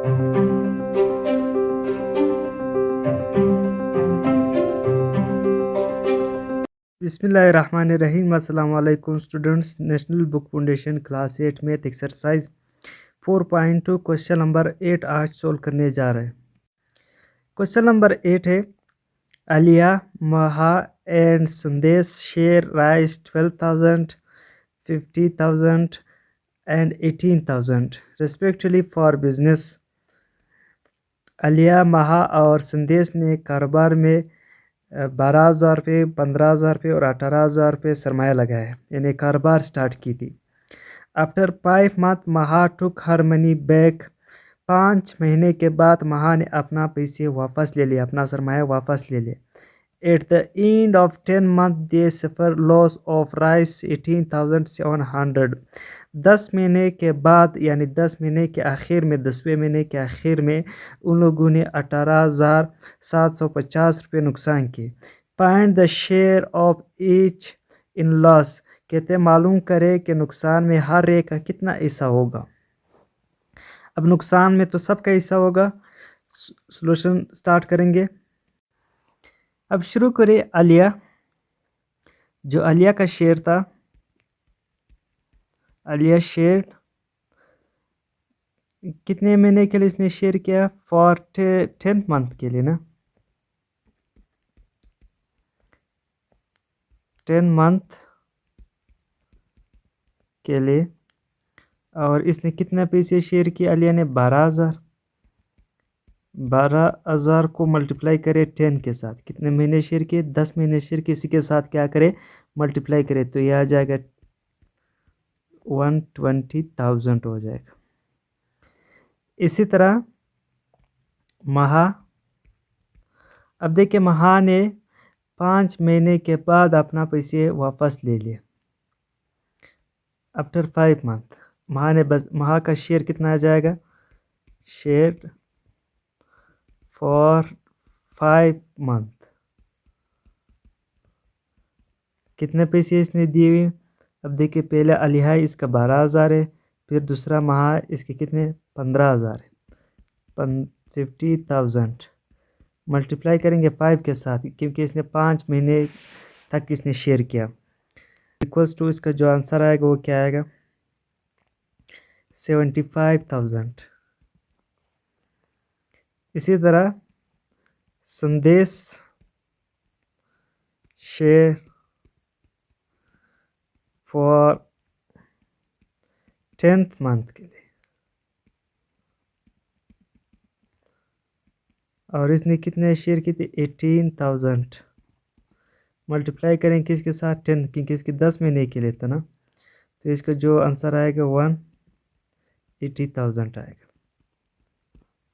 बिस्मिल्लाहिर्रहमानिर्रहीम। अस्सलाम वालेकुम students. National book foundation class 8 math exercise 4.2 question number 8 आज सोल्व करने जा रहे हैं। क्वेश्चन नंबर 8 है आलिया, महा एंड संदेश share rice 12,000, 50,000 and 18,000 respectively for business. Alia, महा और संदेश ने कारोबार में 12,000 रुपये, 15,000 रुपये और 18,000 रुपये सरमाया लगाया, यानी कारोबार स्टार्ट की थी। आफ्टर 5 मंथ महा टुक हर मनी बैक। 5 महीने के बाद महा ने अपना पैसे वापस ले लिया, अपना सरमाया वापस ले लिया। At the end of 10 month they suffer loss of rice 18,700। 10 महीने के बाद यानी 10 महीने के आखिर में, 10वें महीने के आखिर में उन लोगों ने 18,750 रुपये नुकसान किए। Find the share of each in loss. कहते मालूम करें कि नुकसान में हर एक का कितना हिस्सा होगा। अब नुकसान में तो सबका हिस्सा होगा। सॉल्यूशन स्टार्ट करेंगे। अब शुरू करें आलिया। जो आलिया का शेयर था, आलिया शेयर कितने महीने के लिए इसने शेयर किया? फॉर 10 मंथ के लिए ना, 10 मंथ के लिए। और इसने कितना पैसे शेयर किया? आलिया ने 12,000। 12,000 को मल्टीप्लाई करे 10 के साथ, कितने महीने शेयर किए? 10 महीने शेयर किए। इसी के साथ क्या करे? मल्टीप्लाई करे, तो यह आ जाएगा 120,000 हो जाएगा। इसी तरह महा, अब देखिए महा ने 5 महीने के बाद अपना पैसे वापस ले लिए। आफ्टर 5 मंथ महा का शेयर कितना आ जाएगा? शेयर फॉर 5 मंथ कितने पैसे इसने दिए हुए? अब देखिए पहले अलिहा इसका 12,000 है, फिर दूसरा महा इसके कितने? 15,000 है। 50,000 मल्टीप्लाई करेंगे 5 के साथ, क्योंकि इसने 5 महीने तक इसने शेयर किया। इक्वल्स टू इसका जो आंसर आएगा वो क्या आएगा? 75,000। इसी तरह संदेश शेयर फॉर 10th मंथ के लिए, और इसने कितने शेयर किए थे? 18,000। मल्टीप्लाई करें किसके साथ? 10, क्योंकि इसके 10 महीने के लिए था ना, तो इसका जो आंसर आएगा 180,000 आएगा।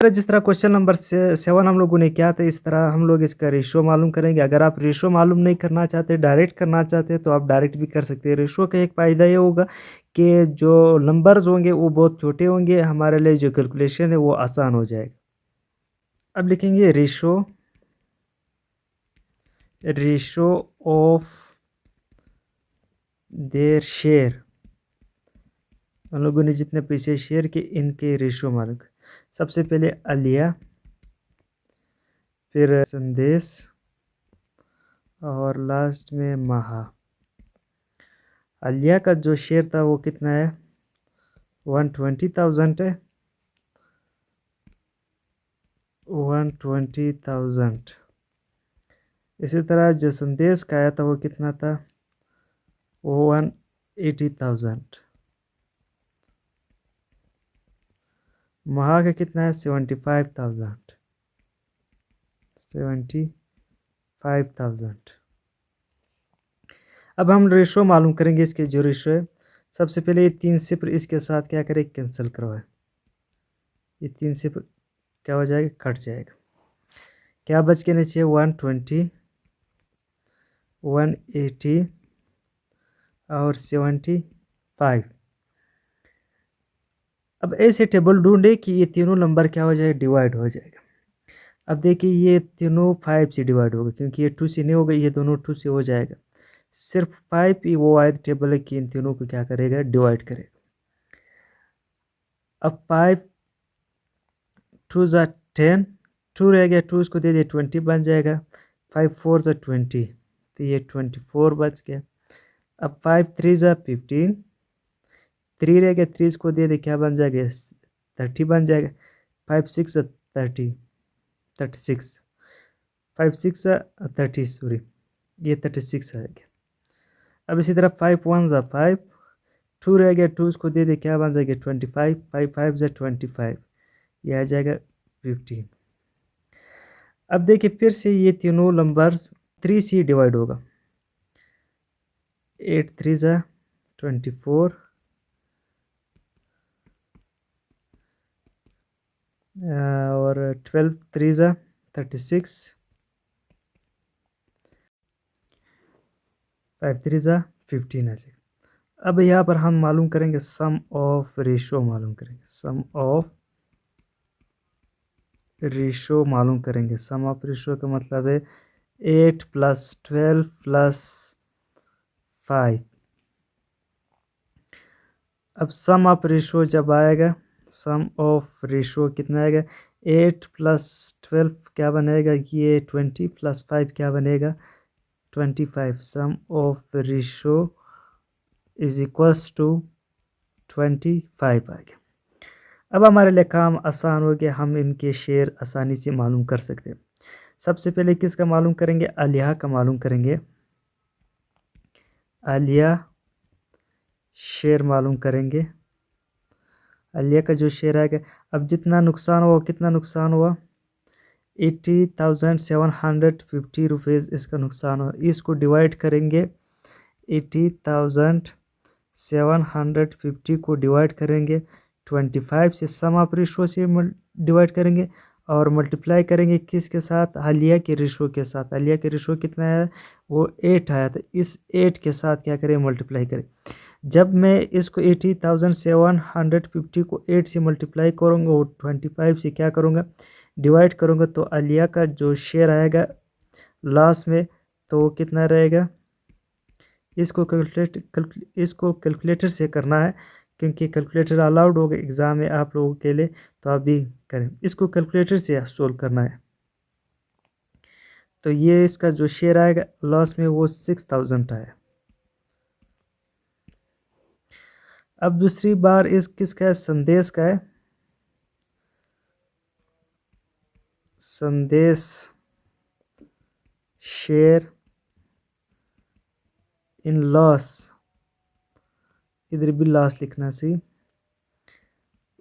जिस तरह क्वेश्चन नंबर 7 हम लोगों ने किया था, इस तरह हम लोग इसका रेशो मालूम करेंगे। अगर आप रेशो मालूम नहीं करना चाहते, डायरेक्ट करना चाहते हैं, तो आप डायरेक्ट भी कर सकते हैं। रेशो का एक फ़ायदा ये होगा कि जो नंबर्स होंगे वो बहुत छोटे होंगे, हमारे लिए जो कैलकुलेशन है वो आसान हो जाएगा। अब लिखेंगे रेशो ऑफ देयर शेयर। हम लोगों ने जितने पैसे शेयर किए इनके रेशो मालूम। सबसे पहले आलिया, फिर संदेश और लास्ट में महा। आलिया का जो शेयर था वो कितना है? 120,000 है। 120,000। इसी तरह जो संदेश का आया था वो कितना था? वो 180,000। महा का कितना है? 75,000। 75,000। अब हम रेशो मालूम करेंगे। इसके जो रेशो है, सबसे पहले ये 3 सिफर इसके साथ क्या करें? कैंसिल करवाए। ये 3 सिफर क्या हो जाएगा? कट जाएगा। क्या बच के नीचे? 120, 180 और 75। अब ऐसे टेबल ढूंढे कि ये तीनों नंबर क्या हो जाएगा? डिवाइड हो जाएगा। अब देखिए ये तीनों 5 से डिवाइड होगा, क्योंकि ये 2 से नहीं होगा, ये दोनों 2 से हो जाएगा। सिर्फ 5 ही वो आयत टेबल है कि इन तीनों को क्या करेगा? डिवाइड करेगा। अब 5 2 ज़ा 10, 2 रह गया, 2 इसको दे दिया 20 बन जाएगा। 5 4 ज़ा 20, तो ये 24 बच गया। अब 5 3 ज़ा 15, 3 रह गया, 3 इसको दे दे, क्या बन जाएगा, 30 बन जाएगा। 5 6 ज़ा 30, 36, 5 6 ज़ा 30, सॉरी ये 36 आ गया। अब इसी तरह 5 1 ज़ा 5, 2 रह गया, 2 इसको दे दे, क्या बन जाएगा 25, 5 5 ज़ा 25, यह आ जाएगा 15। अब देखिए फिर से ये तीनों नंबर्स 3 से डिवाइड होगा। 8 3 ज़ा 24 और 12 3 ज़ा 36, 5 3 ज़ा 15 आ जाएगा। अब यहाँ पर हम मालूम करेंगे सम ऑफ रेशो, मालूम करेंगे सम ऑफ रेशो मालूम करेंगे। सम ऑफ रेशो का मतलब है 8 + 12 + 5। अब सम ऑफ रेशो जब आएगा, सम ऑफ रेशो कितना आएगा, 8 + 12 क्या बनेगा, ये 20 + 5 क्या बनेगा, 25। Sum of ratio is equals to 25 आ गया। अब हमारे लिए काम आसान हो गया, हम इनके शेयर आसानी से मालूम कर सकते हैं। सबसे पहले किसका मालूम करेंगे, आलिया का मालूम करेंगे। आलिया शेयर मालूम करेंगे। आलिया का जो शेयर आएगा, अब जितना नुकसान हुआ, कितना नुकसान हुआ, 80,750 रुपीज़ इसका नुकसान हुआ। इसको डिवाइड करेंगे, 80,750 को डिवाइड करेंगे 25 से, सम ऑफ रेशो से डिवाइड करेंगे और मल्टीप्लाई करेंगे किसके साथ, आलिया के रेशो के साथ। आलिया के रेशो कितना है, वो 8 आया, तो इस 8 के साथ क्या करें, मल्टीप्लाई करें। जब मैं इसको 80,750 को 8 से मल्टीप्लाई करूँगा और 25 से क्या करूँगा, डिवाइड करूँगा, तो आलिया का जो शेयर आएगा लास्ट में, तो वो कितना रहेगा। इसको कैलकुलेटर से करना है, क्योंकि कैलकुलेटर अलाउड होगा एग्ज़ाम में आप लोगों के लिए, तो आप भी करें। इसको कैलकुलेटर से सोल्व करना है। तो ये इसका जो शेयर आएगा लॉस में, वो 6000 आया। अब दूसरी बार इस किसका है, संदेश का है। संदेश शेयर इन लॉस, इधर भी लॉस लिखना सी।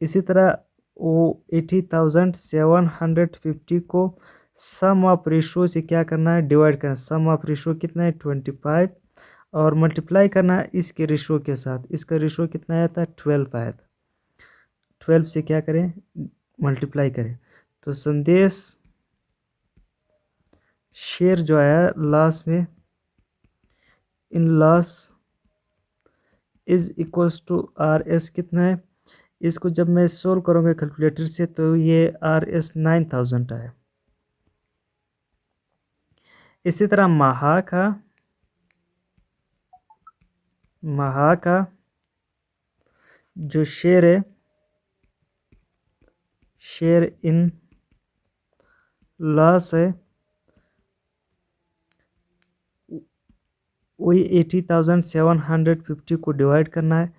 इसी तरह वो 80,750 को सम ऑफ रेशो से क्या करना है, डिवाइड करना है। सम ऑफ रेशो कितना है, 25, और मल्टीप्लाई करना है इसके रेशो के साथ। इसका रेशो कितना आया था, 12 आया था। 12 से क्या करें, मल्टीप्लाई करें, तो संदेश शेयर जो आया लास्ट में, in loss is equals to RS कितना है। इसको जब मैं सोल्व करूँगा कैलकुलेटर से, तो ये RS 9000 आया। इसी तरह महा का जो शेयर है, शेयर इन लॉस है, वही 80,750 को डिवाइड करना है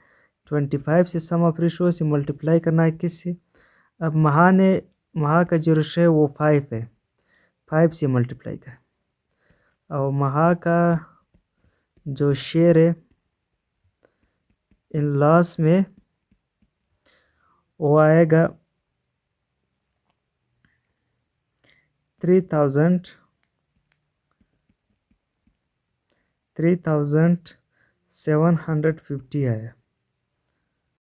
25 से, सम ऑफ रेशो से मल्टीप्लाई करना है किससे। अब महा का जो रेशो है वो 5 है, 5 से मल्टीप्लाई करें, और महा का जो शेयर है इन लॉस में, वो आएगा 3,750 आया।